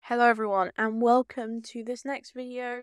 Hello everyone and welcome to this next video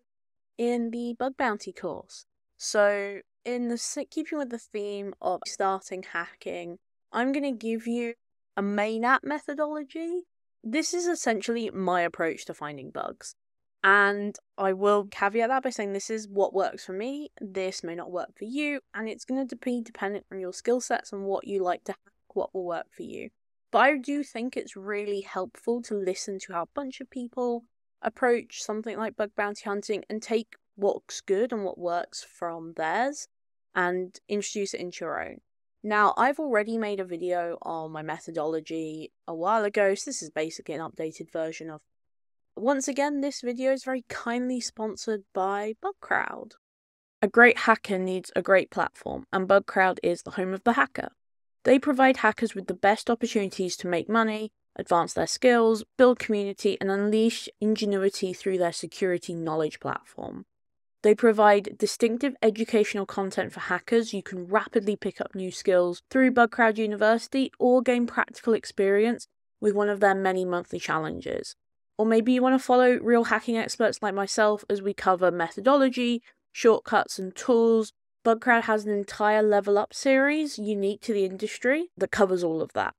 in the bug bounty course. So keeping with the theme of starting hacking, I'm going to give you a main app methodology. This is essentially my approach to finding bugs. And I will caveat that by saying this is what works for me, this may not work for you, and it's going to be dependent on your skill sets and what you like to hack, what will work for you. But I do think it's really helpful to listen to how a bunch of people approach something like bug bounty hunting and take what's good and what works from theirs and introduce it into your own. Now, I've already made a video on my methodology a while ago, so this is basically an updated version of. Once again, this video is very kindly sponsored by BugCrowd. A great hacker needs a great platform, and BugCrowd is the home of the hacker. They provide hackers with the best opportunities to make money, advance their skills, build community, and unleash ingenuity through their security knowledge platform. They provide distinctive educational content for hackers. You can rapidly pick up new skills through BugCrowd University or gain practical experience with one of their many monthly challenges. Or maybe you want to follow real hacking experts like myself as we cover methodology, shortcuts, and tools. BugCrowd has an entire level up series unique to the industry that covers all of that.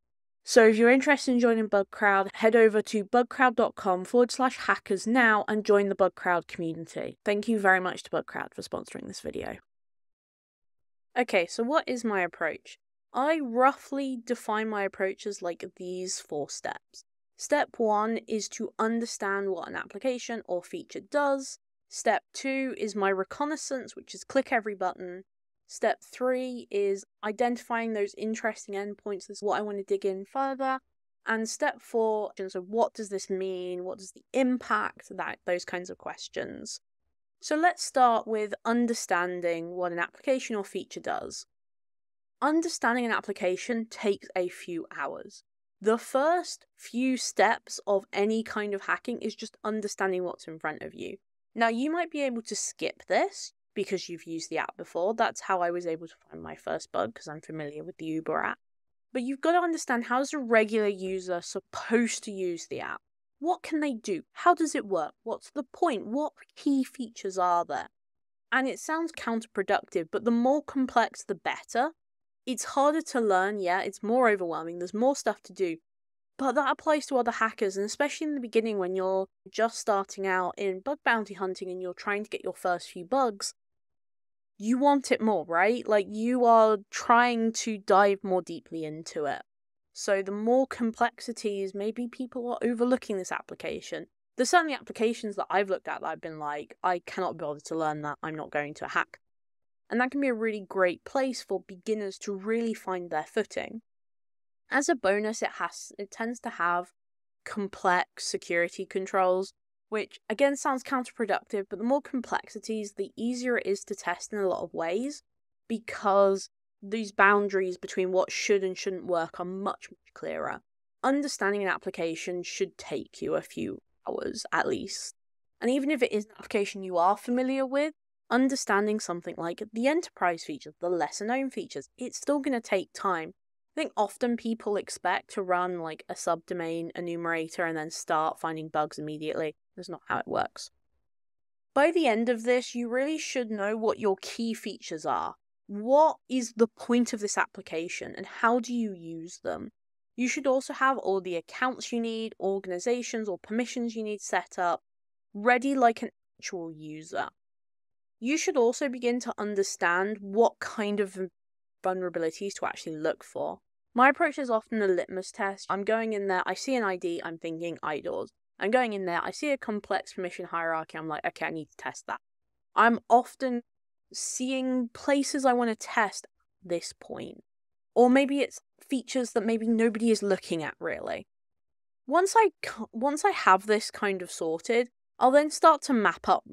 So if you're interested in joining BugCrowd, head over to bugcrowd.com/hackers now and join the BugCrowd community. Thank you very much to BugCrowd for sponsoring this video. Okay, so what is my approach? I roughly define my approach as like these 4 steps. Step 1 is to understand what an application or feature does. Step 2 is my reconnaissance, which is click every button. Step 3 is identifying those interesting endpoints. This is what I want to dig in further. And step 4, so what does this mean? What does the impact? Those kinds of questions. So let's start with understanding what an application or feature does. Understanding an application takes a few hours. The first few steps of any kind of hacking is just understanding what's in front of you. Now, you might be able to skip this because you've used the app before. That's how I was able to find my first bug, because I'm familiar with the Uber app. But you've got to understand, how is a regular user supposed to use the app? What can they do? How does it work? What's the point? What key features are there? And it sounds counterproductive, but the more complex, the better. It's harder to learn, yeah, it's more overwhelming, there's more stuff to do. But that applies to other hackers, and especially in the beginning when you're just starting out in bug bounty hunting and you're trying to get your first few bugs. You want it more, right? Like, you are trying to dive more deeply into it. So the more complexities, maybe people are overlooking this application. There's certainly applications that I've looked at that I've been like, I cannot be bothered to learn that, I'm not going to hack. And that can be a really great place for beginners to really find their footing. As a bonus, it tends to have complex security controls, which again sounds counterproductive, but the more complexities, the easier it is to test in a lot of ways, because these boundaries between what should and shouldn't work are much, much clearer. Understanding an application should take you a few hours at least. And even if it is an application you are familiar with, understanding something like the enterprise features, the lesser known features, it's still going to take time. I think often people expect to run like a subdomain enumerator and then start finding bugs immediately. That's not how it works. By the end of this, you really should know what your key features are. What is the point of this application and how do you use them? You should also have all the accounts you need, organizations or permissions you need set up, ready like an actual user. You should also begin to understand what kind of vulnerabilities to actually look for. My approach is often a litmus test. I'm going in there, I see an ID, I'm thinking IDORs. I'm going in there, I see a complex permission hierarchy, I'm like, okay, I need to test that. I'm often seeing places I want to test at this point. Or maybe it's features that maybe nobody is looking at really. Once I have this kind of sorted, I'll then start to map out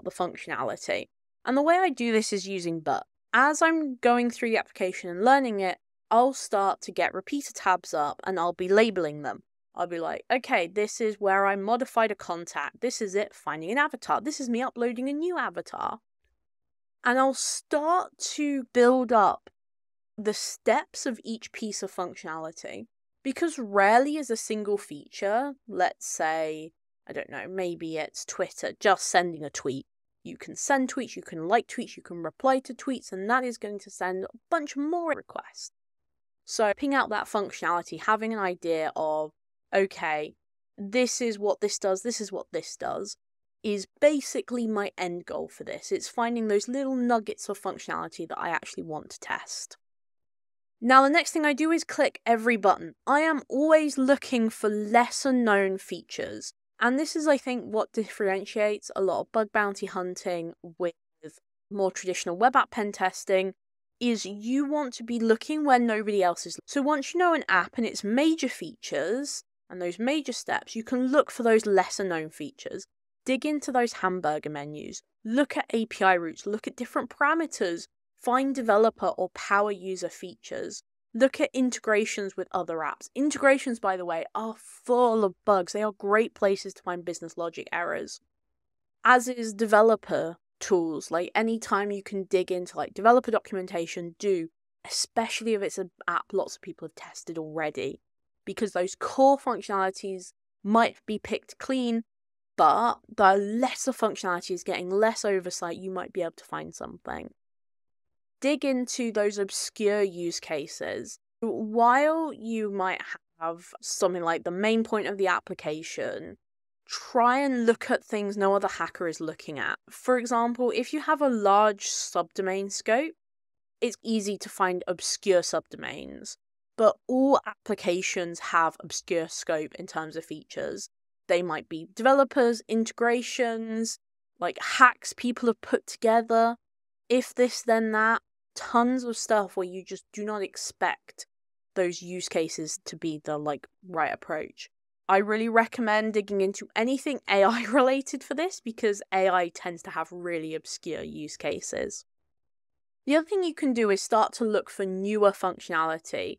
the functionality. And the way I do this is using but. As I'm going through the application and learning it, I'll start to get repeater tabs up and I'll be labeling them. I'll be like, okay, this is where I modified a contact. This is it, finding an avatar. This is me uploading a new avatar. And I'll start to build up the steps of each piece of functionality. Because rarely is a single feature, let's say I don't know, maybe it's Twitter, just sending a tweet. You can send tweets, you can like tweets, you can reply to tweets, and that is going to send a bunch more requests. So ping out that functionality, having an idea of, okay, this is what this does, this is what this does, is basically my end goal for this. It's finding those little nuggets of functionality that I actually want to test. Now, the next thing I do is click every button. I am always looking for lesser known features. And this is, I think, what differentiates a lot of bug bounty hunting with more traditional web app pen testing, is you want to be looking where nobody else is. So once you know an app and its major features and those major steps, you can look for those lesser known features. Dig into those hamburger menus, look at API routes, look at different parameters, find developer or power user features. Look at integrations with other apps. Integrations, by the way, are full of bugs. They are great places to find business logic errors. As is developer tools. Like, anytime you can dig into like developer documentation, do, especially if it's an app lots of people have tested already. Because those core functionalities might be picked clean, but the lesser functionality is getting less oversight, you might be able to find something. Dig into those obscure use cases. While you might have something like the main point of the application, try and look at things no other hacker is looking at. For example, if you have a large subdomain scope, it's easy to find obscure subdomains. But all applications have obscure scope in terms of features. They might be developers, integrations, like hacks people have put together. If this, then that. Tons of stuff where you just do not expect those use cases to be the right approach. I really recommend digging into anything AI related for this, because AI tends to have really obscure use cases. The other thing you can do is start to look for newer functionality.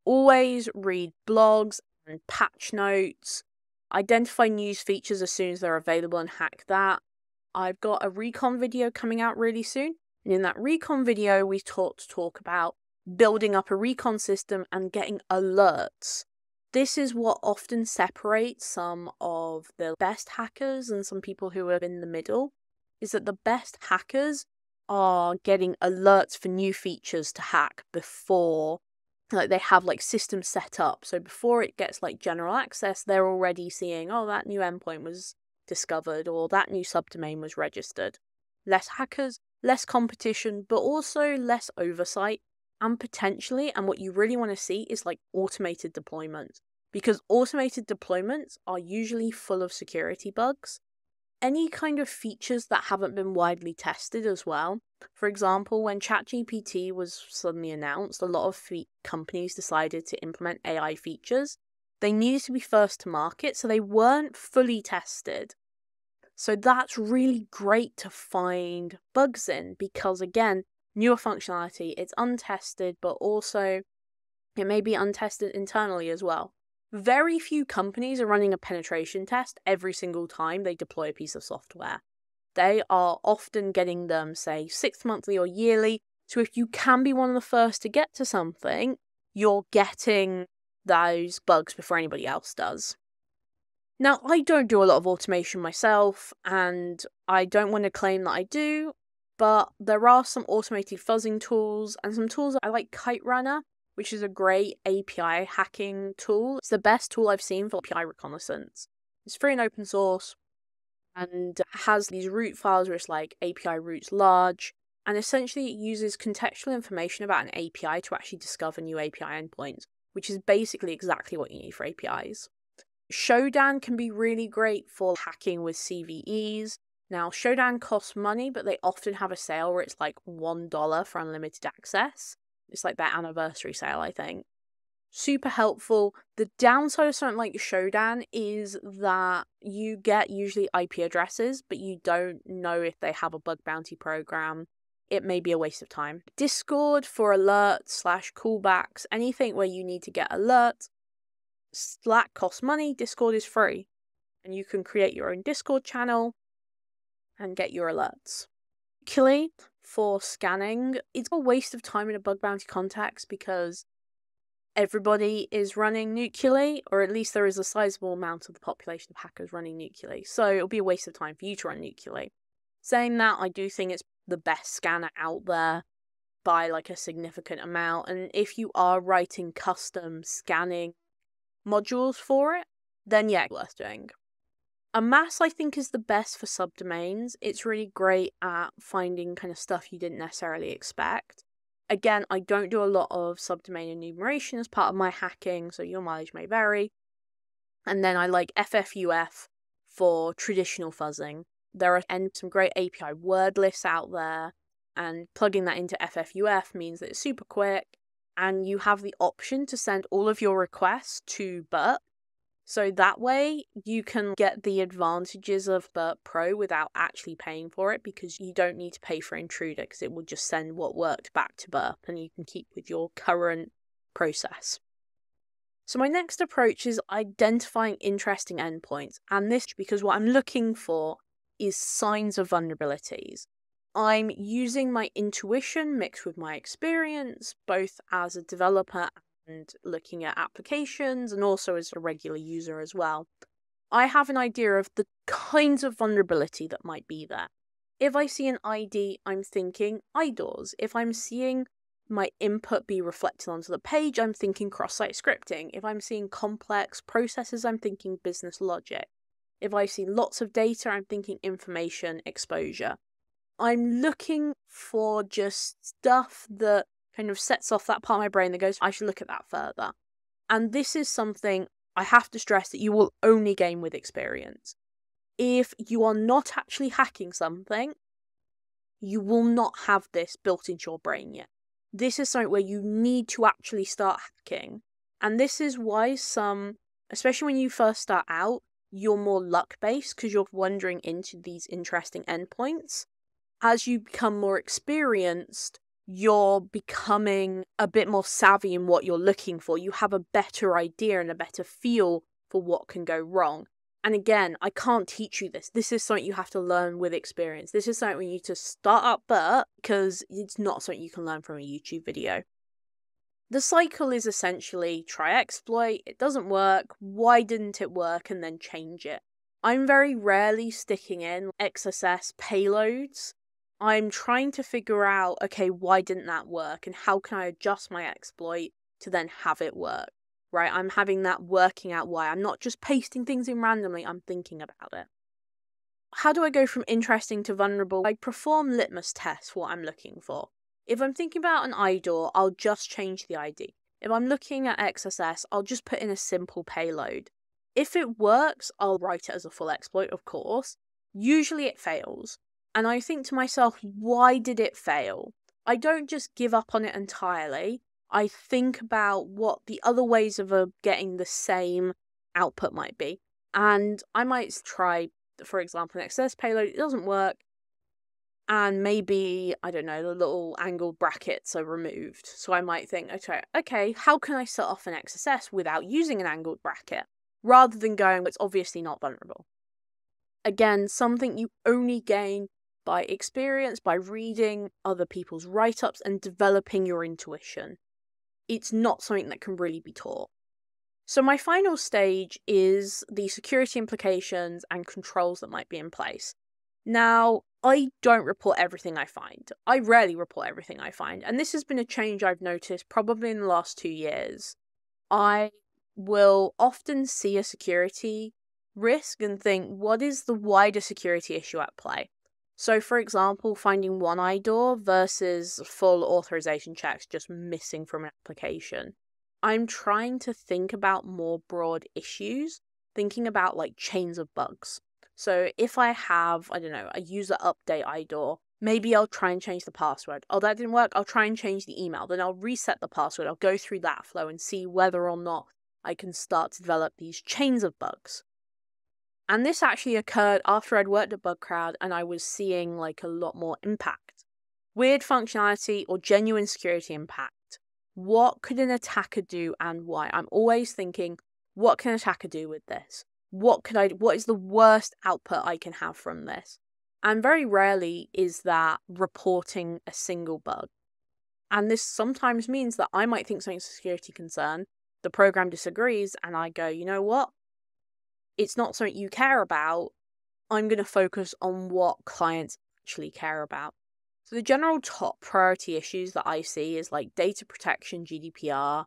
Always read blogs and patch notes. Identify news features as soon as they're available and hack that. I've got a recon video coming out really soon. And in that recon video, we talk about building up a recon system and getting alerts. This is what often separates some of the best hackers and some people who are in the middle, is that the best hackers are getting alerts for new features to hack before they have systems set up. So before it gets general access, they're already seeing, oh, that new endpoint was discovered or that new subdomain was registered. Less hackers, less competition, but also less oversight, and potentially, and what you really want to see is automated deployment, because automated deployments are usually full of security bugs. Any kind of features that haven't been widely tested as well. For example, when ChatGPT was suddenly announced, a lot of companies decided to implement AI features. They needed to be first to market, so they weren't fully tested. So that's really great to find bugs in, because again, newer functionality, it's untested, but also it may be untested internally as well. Very few companies are running a penetration test every single time they deploy a piece of software. They are often getting them, say, 6th monthly or yearly. So if you can be one of the first to get to something, you're getting those bugs before anybody else does. Now, I don't do a lot of automation myself, and I don't want to claim that I do, but there are some automated fuzzing tools and some tools I like. Kite Runner, which is a great API hacking tool. It's the best tool I've seen for API reconnaissance. It's free and open source, and has these root files where it's API routes large, and essentially it uses contextual information about an API to actually discover new API endpoints, which is basically exactly what you need for APIs. Shodan can be really great for hacking with CVEs. Now, Shodan costs money, but they often have a sale where it's $1 for unlimited access. It's their anniversary sale, I think. Super helpful. The downside of something like Shodan is that you get usually IP addresses, but you don't know if they have a bug bounty program. It may be a waste of time. Discord for alerts / callbacks, anything where you need to get alerts. Slack costs money, Discord is free. And you can create your own Discord channel and get your alerts. Particularly for scanning, it's a waste of time in a bug bounty context, because everybody is running nuclearly, or at least there is a sizable amount of the population of hackers running nuclearly. So it'll be a waste of time for you to run nuclearly. Saying that, I do think it's the best scanner out there by like a significant amount. And if you are writing custom scanning modules for it, then yeah, worth doing. Amass, I think, is the best for subdomains. It's really great at finding kind of stuff you didn't necessarily expect. Again, I don't do a lot of subdomain enumeration as part of my hacking, so your mileage may vary. And then I like FFUF for traditional fuzzing. There are some great API word lists out there, and plugging that into FFUF means that it's super quick, and you have the option to send all of your requests to Burp. So that way you can get the advantages of Burp Pro without actually paying for it, because you don't need to pay for Intruder, because it will just send what worked back to Burp and you can keep with your current process. So my next approach is identifying interesting endpoints, and this because what I'm looking for is signs of vulnerabilities. I'm using my intuition mixed with my experience, both as a developer and looking at applications, and also as a regular user as well. I have an idea of the kinds of vulnerability that might be there. If I see an ID, I'm thinking IDORs. If I'm seeing my input be reflected onto the page, I'm thinking cross-site scripting. If I'm seeing complex processes, I'm thinking business logic. If I see lots of data, I'm thinking information exposure. I'm looking for just stuff that kind of sets off that part of my brain that goes, I should look at that further. And this is something I have to stress that you will only gain with experience. If you are not actually hacking something, you will not have this built into your brain yet. This is something where you need to actually start hacking. And this is why especially when you first start out, you're more luck-based because you're wandering into these interesting endpoints. As you become more experienced, you're becoming a bit more savvy in what you're looking for. You have a better idea and a better feel for what can go wrong. And again, I can't teach you this. This is something you have to learn with experience. This is something you need to start up, but because it's not something you can learn from a YouTube video. The cycle is essentially try exploit, it doesn't work, why didn't it work, and then change it. I'm very rarely sticking in XSS payloads. I'm trying to figure out, okay, why didn't that work, and how can I adjust my exploit to then have it work, right? I'm having that working out why. I'm not just pasting things in randomly, I'm thinking about it. How do I go from interesting to vulnerable? I perform litmus tests, what I'm looking for. If I'm thinking about an IDOR, I'll just change the ID. If I'm looking at XSS, I'll just put in a simple payload. If it works, I'll write it as a full exploit, of course. Usually it fails. And I think to myself, why did it fail? I don't just give up on it entirely. I think about what the other ways of getting the same output might be. And I might try, for example, an XSS payload. It doesn't work. And maybe, I don't know, the little angled brackets are removed. So I might think, okay, how can I set off an XSS without using an angled bracket? Rather than going, it's obviously not vulnerable. Again, something you only gain by experience, by reading other people's write-ups and developing your intuition. It's not something that can really be taught. So my final stage is the security implications and controls that might be in place. Now, I don't report everything I find. I rarely report everything I find. And this has been a change I've noticed probably in the last 2 years. I will often see a security risk and think, what is the wider security issue at play? So, for example, finding one IDOR versus full authorization checks just missing from an application. I'm trying to think about more broad issues, thinking about like chains of bugs. So if I have, I don't know, a user update IDOR, maybe I'll try and change the password. Oh, that didn't work. I'll try and change the email. Then I'll reset the password. I'll go through that flow and see whether or not I can start to develop these chains of bugs. And this actually occurred after I'd worked at BugCrowd and I was seeing like a lot more impact. Weird functionality or genuine security impact. What could an attacker do and why? I'm always thinking, what can an attacker do with this? What is the worst output I can have from this? And very rarely is that reporting a single bug. And this sometimes means that I might think something's a security concern, the program disagrees, and I go, you know what? It's not something you care about. I'm going to focus on what clients actually care about. So the general top priority issues that I see is like data protection, GDPR,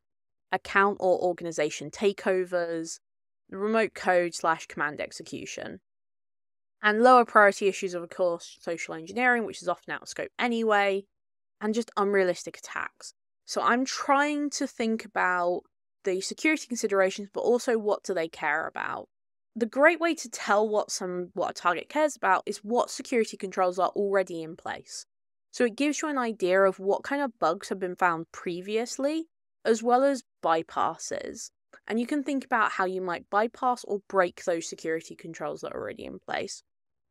account or organization takeovers, remote code / command execution. And lower priority issues are, of course, social engineering, which is often out of scope anyway, and just unrealistic attacks. So I'm trying to think about the security considerations, but also what do they care about. The great way to tell what a target cares about is what security controls are already in place. So it gives you an idea of what kind of bugs have been found previously, as well as bypasses. And you can think about how you might bypass or break those security controls that are already in place.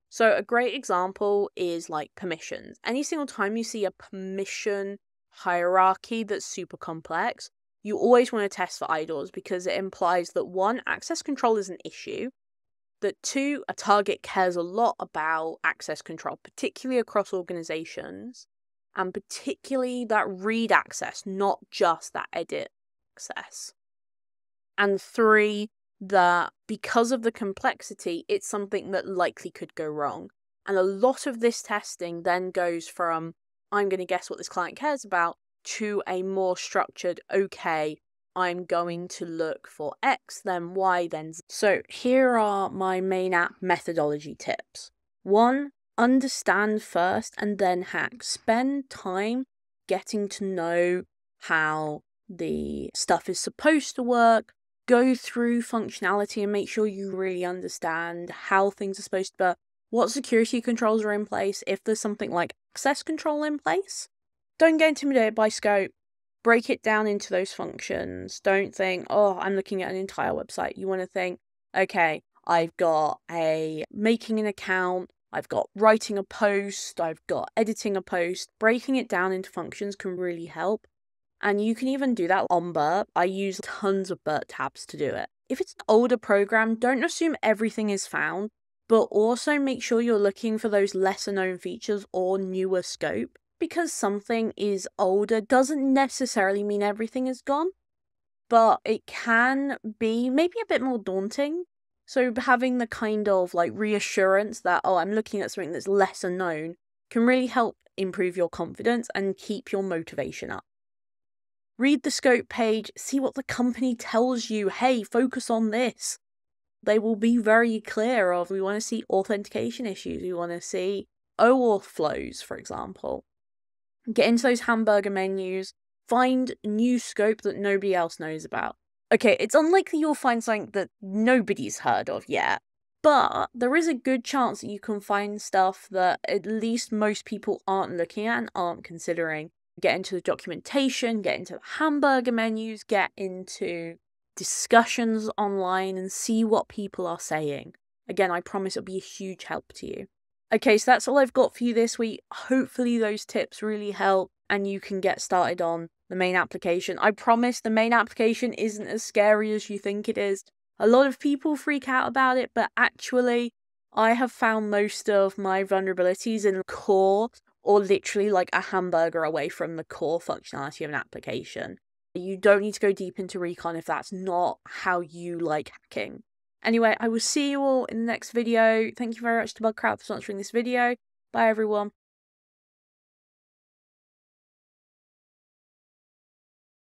So a great example is like permissions. Any single time you see a permission hierarchy that's super complex, you always want to test for IDORs because it implies that 1, access control is an issue, that 2, a target cares a lot about access control, particularly across organizations, and particularly that read access, not just that edit access. And 3, that because of the complexity, it's something that likely could go wrong. And a lot of this testing then goes from, I'm going to guess what this client cares about, to a more structured, okay, I'm going to look for X, then Y, then Z. So here are my main app methodology tips. 1, understand first and then hack. Spend time getting to know how the stuff is supposed to work. Go through functionality and make sure you really understand how things are supposed to work, what security controls are in place, if there's something like access control in place. Don't get intimidated by scope. Break it down into those functions. Don't think, oh, I'm looking at an entire website. You want to think, okay, I've got making an account, I've got writing a post, I've got editing a post. Breaking it down into functions can really help. And you can even do that on Burp. I use tons of Burp tabs to do it. If it's an older program, don't assume everything is found, but also make sure you're looking for those lesser known features or newer scope. Because something is older doesn't necessarily mean everything is gone, but it can be maybe a bit more daunting. So having the kind of like reassurance that, oh, I'm looking at something that's lesser known can really help improve your confidence and keep your motivation up. Read the scope page, see what the company tells you. Hey, focus on this. They will be very clear of, we want to see authentication issues. We want to see OAuth flows, for example. Get into those hamburger menus. Find new scope that nobody else knows about. Okay, it's unlikely you'll find something that nobody's heard of yet, but there is a good chance that you can find stuff that at least most people aren't looking at and aren't considering. Get into the documentation, get into the hamburger menus, get into discussions online and see what people are saying. Again, I promise it'll be a huge help to you. Okay, so that's all I've got for you this week. Hopefully those tips really help and you can get started on the main application. I promise the main application isn't as scary as you think it is. A lot of people freak out about it, but actually I have found most of my vulnerabilities in core or literally like a hamburger away from the core functionality of an application. You don't need to go deep into recon if that's not how you like hacking. Anyway, I will see you all in the next video. Thank you very much to Bugcrowd for sponsoring this video. Bye everyone.